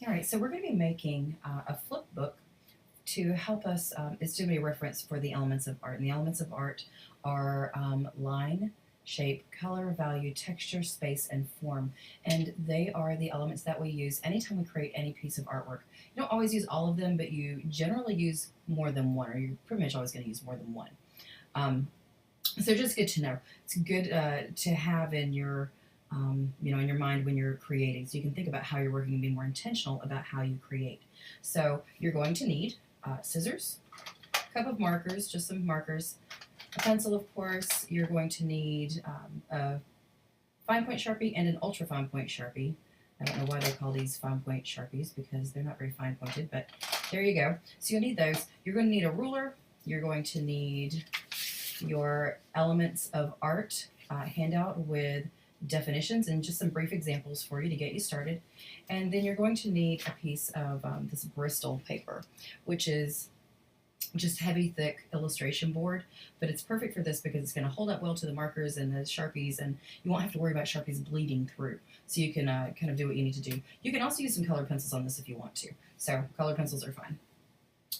All right, so we're going to be making a flip book to help us. It's to be a reference for the elements of art. And the elements of art are line, shape, color, value, texture, space, and form. And they are the elements that we use anytime we create any piece of artwork. You don't always use all of them, but you generally use more than one, or you're pretty much always going to use more than one. So just good to know. It's good to have in your in your mind when you're creating, so you can think about how you're working and be more intentional about how you create. So you're going to need scissors, a cup of markers, just some markers, a pencil, of course. You're going to need a fine point Sharpie and an ultra fine point Sharpie. I don't know why they call these fine point Sharpies because they're not very fine pointed, but there you go. So you'll need those. You're going to need a ruler. You're going to need your elements of art handout with definitions and just some brief examples for you to get you started. And then you're going to need a piece of this Bristol paper, which is just heavy, thick illustration board, but it's perfect for this because it's going to hold up well to the markers and the Sharpies, and you won't have to worry about Sharpies bleeding through, so you can kind of do what you need to do. You can also use some colored pencils on this if you want to, so colored pencils are fine.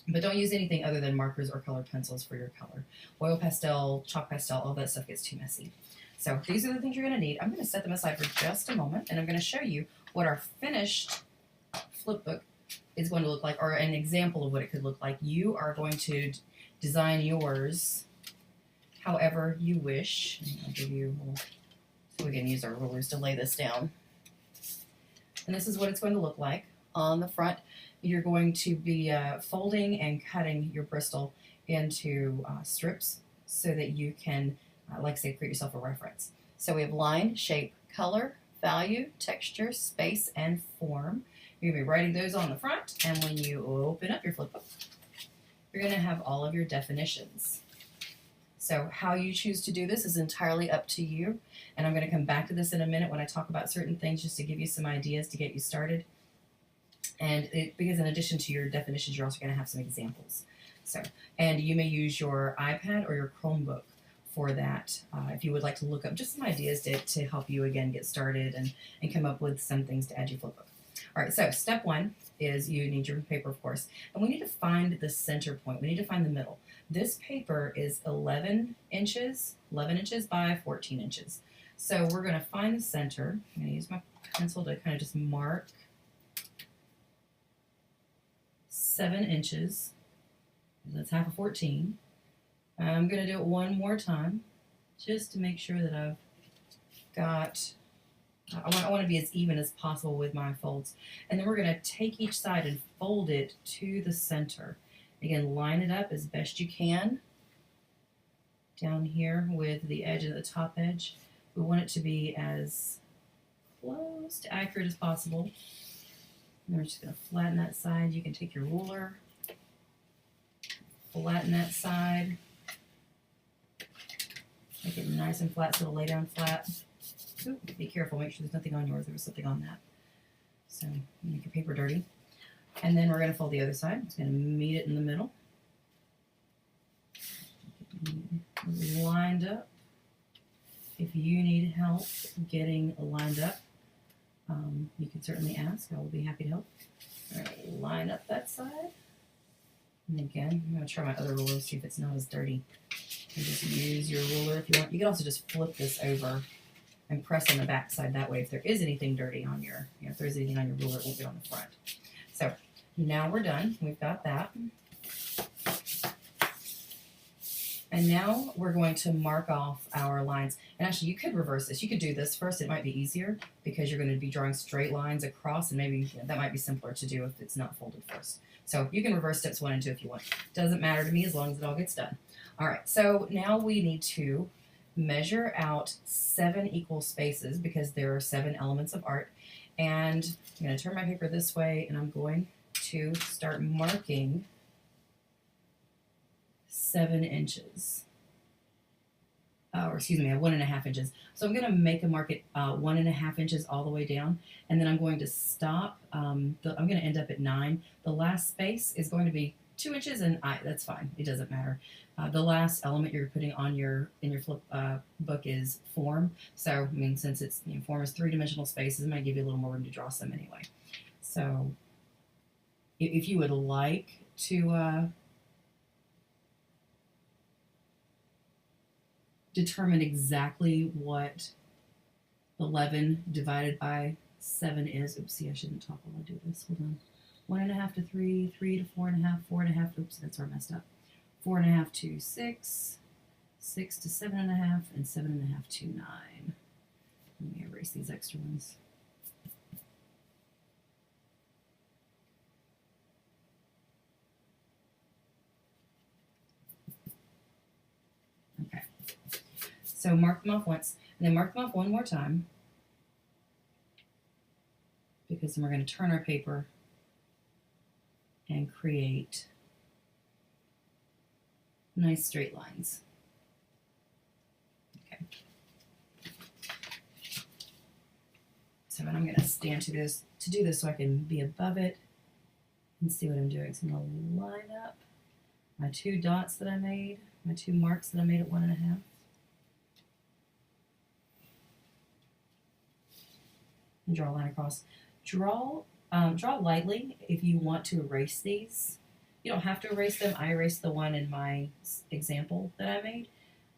But don't use anything other than markers or colored pencils for your color. Oil pastel, chalk pastel, all that stuff gets too messy. So these are the things you're going to need. I'm going to set them aside for just a moment, and I'm going to show you what our finished flip book is going to look like, or an example of what it could look like. You are going to design yours however you wish. I'll give you, so we can use our rulers to lay this down. And this is what it's going to look like. On the front, you're going to be folding and cutting your Bristol into strips so that you can, like I say, create yourself a reference. So we have line, shape, color, value, texture, space, and form. You're going to be writing those on the front, and when you open up your flip book, you're going to have all of your definitions. So how you choose to do this is entirely up to you, and I'm going to come back to this in a minute when I talk about certain things, just to give you some ideas to get you started. And because in addition to your definitions, you're also going to have some examples. And you may use your iPad or your Chromebook for that if you would like to look up just some ideas to help you, again, get started and come up with some things to add to your flip book. All right, so step one is you need your paper, of course, and we need to find the center point. We need to find the middle. This paper is 11 inches by 14 inches. So we're going to find the center. I'm going to use my pencil to kind of just mark 7 inches. That's half of 14. I'm going to do it one more time just to make sure that I've got, I want to be as even as possible with my folds. And then we're going to take each side and fold it to the center. Again, line it up as best you can down here with the edge of the top edge. We want it to be as close to accurate as possible. And we're just going to flatten that side. You can take your ruler, flatten that side, make it nice and flat so it'll lay down flat. Ooh, be careful, make sure there's nothing on yours. There was something on that. So make your paper dirty. And then we're going to fold the other side. It's going to meet it in the middle. Lined up. If you need help getting lined up, you can certainly ask. I will be happy to help. All right, line up that side. And again, I'm going to try my other ruler, see if it's not as dirty. And just use your ruler if you want. You can also just flip this over and press on the back side. That way, if there is anything dirty on your, if there's anything on your ruler, it won't be on the front. So now we're done. We've got that. And now we're going to mark off our lines. And actually, you could reverse this. You could do this first. It might be easier because you're going to be drawing straight lines across, and maybe that might be simpler to do if it's not folded first. So you can reverse steps 1 and 2 if you want. Doesn't matter to me as long as it all gets done. All right, so now we need to measure out 7 equal spaces because there are 7 elements of art. And I'm going to turn my paper this way, and I'm going to start marking 7 inches. Or excuse me, 1.5 inches. So I'm going to make a mark at 1.5 inches all the way down, and then I'm going to stop. I'm going to end up at 9. The last space is going to be 2 inches, and that's fine. It doesn't matter. The last element you're putting on in your flip book is form. So I mean, since it's form is 3-dimensional spaces, it might give you a little more room to draw some anyway. So if you would like to determine exactly what 11 divided by 7 is. Oopsie, I shouldn't talk while I do this. Hold on. 1.5 to 3, 3 to 4.5, 4.5. Oops, that's where I messed up. 4.5 to 6, 6 to 7.5, and 7.5 to 9. Let me erase these extra ones. Okay. So mark them off once, and then mark them off one more time, because then we're going to turn our paper and create nice straight lines. Okay. So I'm going to stand to do this so I can be above it and see what I'm doing. So I'm going to line up my 2 dots that I made, my 2 marks that I made at 1.5. And draw a line across. Draw lightly if you want to erase these. You don't have to erase them. I erased the one in my example that I made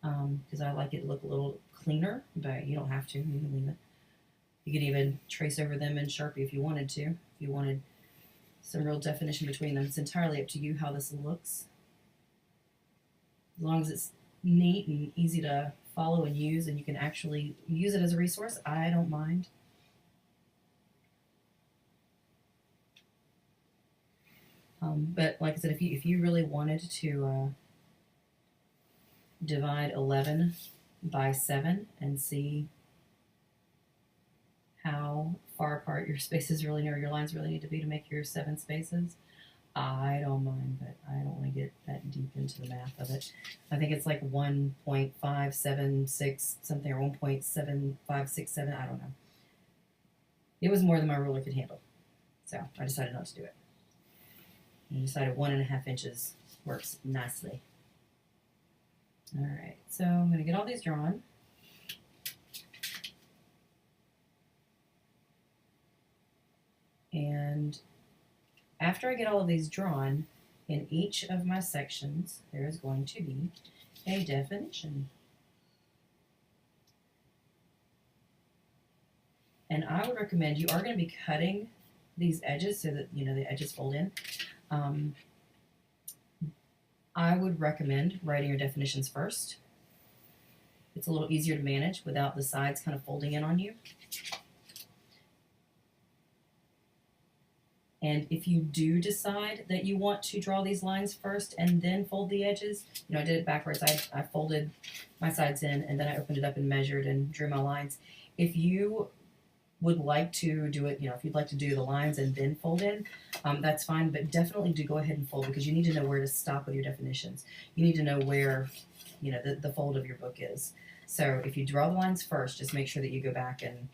because I like it to look a little cleaner, but you don't have to. You can leave it. You could even trace over them in Sharpie if you wanted to. If you wanted some real definition between them. It's entirely up to you how this looks. As long as it's neat and easy to follow and use, and you can actually use it as a resource, I don't mind. But like I said, if you really wanted to divide 11 by 7 and see how far apart your spaces really or your lines really need to be to make your 7 spaces, I don't mind, but I don't want to get that deep into the math of it. I think it's like 1.576 something, or 1.7567, I don't know. It was more than my ruler could handle, so I decided not to do it. I decided 1.5 inches works nicely. All right, so I'm going to get all these drawn. And after I get all of these drawn, in each of my sections, there is going to be a definition. And I would recommend, you are going to be cutting these edges so that, the edges fold in. I would recommend writing your definitions first. It's a little easier to manage without the sides kind of folding in on you. And if you do decide that you want to draw these lines first and then fold the edges, I did it backwards. I folded my sides in and then I opened it up and measured and drew my lines. If you would like to do it, if you'd like to do the lines and then fold in, that's fine, but definitely do go ahead and fold, because you need to know where to stop with your definitions. You need to know where, the fold of your book is. So if you draw the lines first, just make sure that you go back and,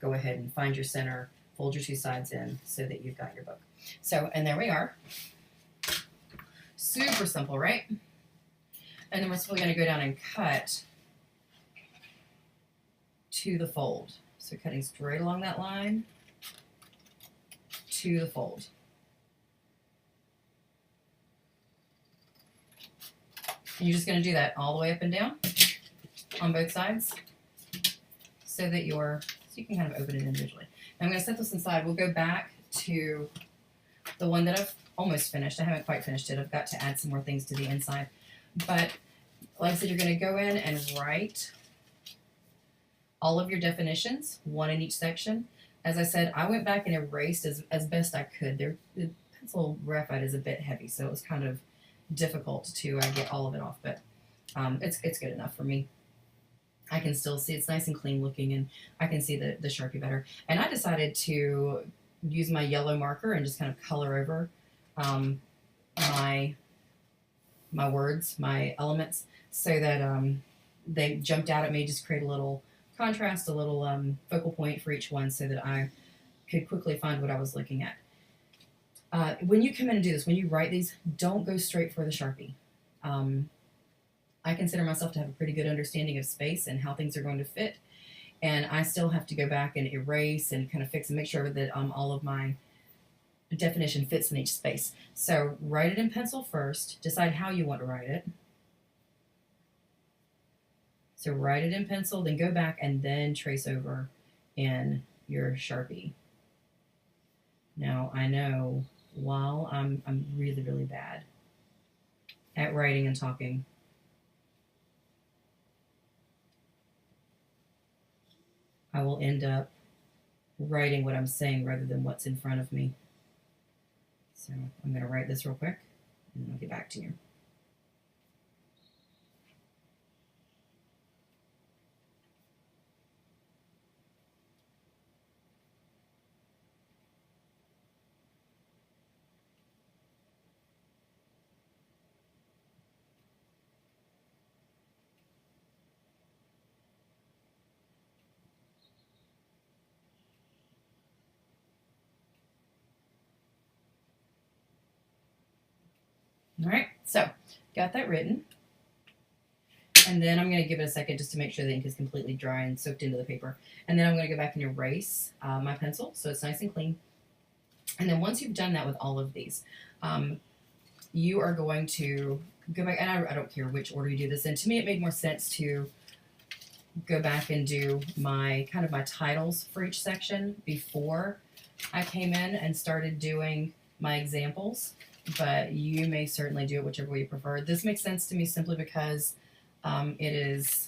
go ahead and find your center, fold your 2 sides in so that you've got your book. So, and there we are. Super simple, right? And then we're simply going to go down and cut to the fold. So cutting straight along that line to the fold. And you're just going to do that all the way up and down on both sides so that so you can kind of open it individually. Now I'm going to set this aside. We'll go back to the one that I've almost finished. I haven't quite finished it. I've got to add some more things to the inside. But like I said, you're going to go in and write all of your definitions, one in each section. As I said, I went back and erased as best I could. The pencil graphite is a bit heavy, so it was kind of difficult to get all of it off, but it's good enough for me. I can still see it's nice and clean looking, and I can see the Sharpie better. And I decided to use my yellow marker and just kind of color over my words, my elements, so that they jumped out at me, just create a little contrast, a little focal point for each one so that I could quickly find what I was looking at. When you come in and do this, when you write these, don't go straight for the Sharpie. I consider myself to have a pretty good understanding of space and how things are going to fit, and I still have to go back and erase and kind of fix and make sure that all of my definition fits in each space. So write it in pencil first, decide how you want to write it. So write it in pencil, then go back and then trace over in your Sharpie. Now I know while I'm really, really bad at writing and talking, I will end up writing what I'm saying rather than what's in front of me. So I'm going to write this real quick and then I'll get back to you. All right, so got that written. And then I'm going to give it a second just to make sure the ink is completely dry and soaked into the paper. And then I'm going to go back and erase my pencil so it's nice and clean. And then once you've done that with all of these, you are going to go back, and I don't care which order you do this in. To me, it made more sense to go back and do my kind of my titles for each section before I came in and started doing my examples. But you may certainly do it whichever way you prefer. This makes sense to me simply because it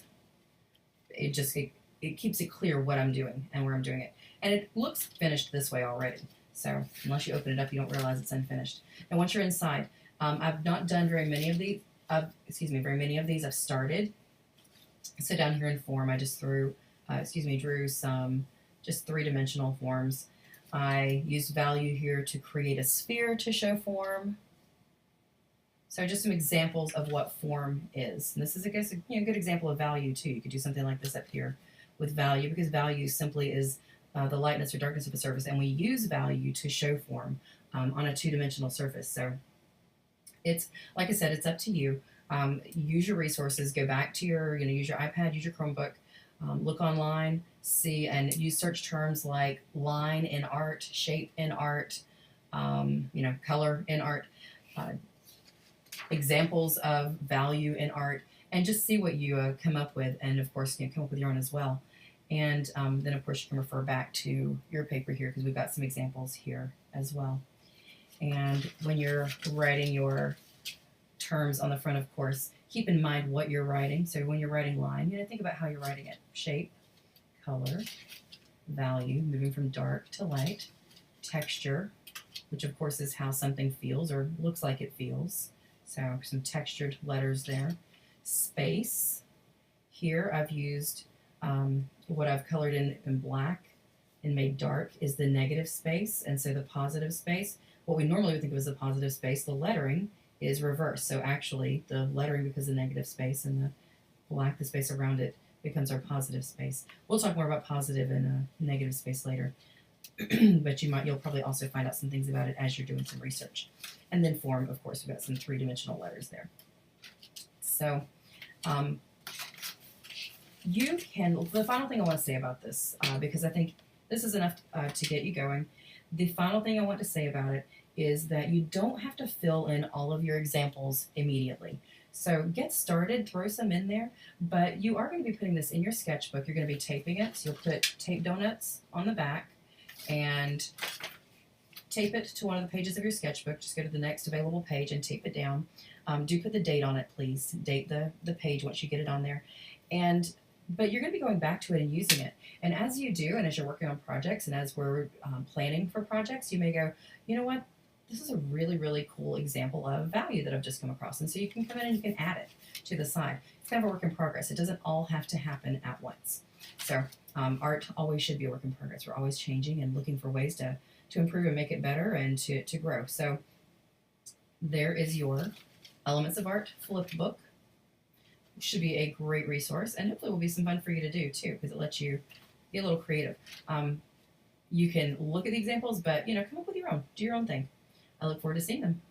keeps it clear what I'm doing and where I'm doing it. And it looks finished this way already. So unless you open it up, you don't realize it's unfinished. And once you're inside, I've not done very many of these. I've started. So down here in form, I just drew some just three-dimensional forms. I used value here to create a sphere to show form. So just some examples of what form is. And this is, I guess, a good example of value too. You could do something like this up here with value, because value simply is the lightness or darkness of a surface, and we use value to show form on a two-dimensional surface. So it's, like I said, it's up to you. Use your resources. Go back to your, use your iPad, use your Chromebook. Look online, see, and use search terms like line in art, shape in art, color in art, examples of value in art, and just see what you come up with. And of course, come up with your own as well. And then of course you can refer back to your paper here, because we've got some examples here as well. And when you're writing your terms on the front, of course, keep in mind what you're writing. So when you're writing line, think about how you're writing it. Shape, color, value, moving from dark to light, texture, which of course is how something feels or looks like it feels. So some textured letters there. Space. Here I've used what I've colored in black and made dark is the negative space, and so the positive space, what we normally would think of as the positive space, the lettering is reversed. So actually the lettering becomes the negative space, and the black, the space around it, becomes our positive space. We'll talk more about positive and negative space later. But you'll probably also find out some things about it as you're doing some research. And then form, of course, we've got some three-dimensional letters there. So the final thing I want to say about this, because I think this is enough to get you going. The final thing I want to say about it is that you don't have to fill in all of your examples immediately. So get started, throw some in there, but you are going to be putting this in your sketchbook. You're going to be taping it. So you'll put tape donuts on the back and tape it to one of the pages of your sketchbook. Just go to the next available page and tape it down. Do put the date on it, please. Date the page once you get it on there. But you're going to be going back to it and using it. And as you do, and as you're working on projects, and as we're planning for projects, you may go, you know what? This is a really, really cool example of value that I've just come across. And so you can come in and you can add it to the side. It's kind of a work in progress. It doesn't all have to happen at once. So art always should be a work in progress. We're always changing and looking for ways to improve and make it better and to grow. So there is your Elements of Art Flipbook. Should be a great resource, and hopefully will be some fun for you to do too, because it lets you be a little creative. You can look at the examples, but come up with your own. Do your own thing. I look forward to seeing them.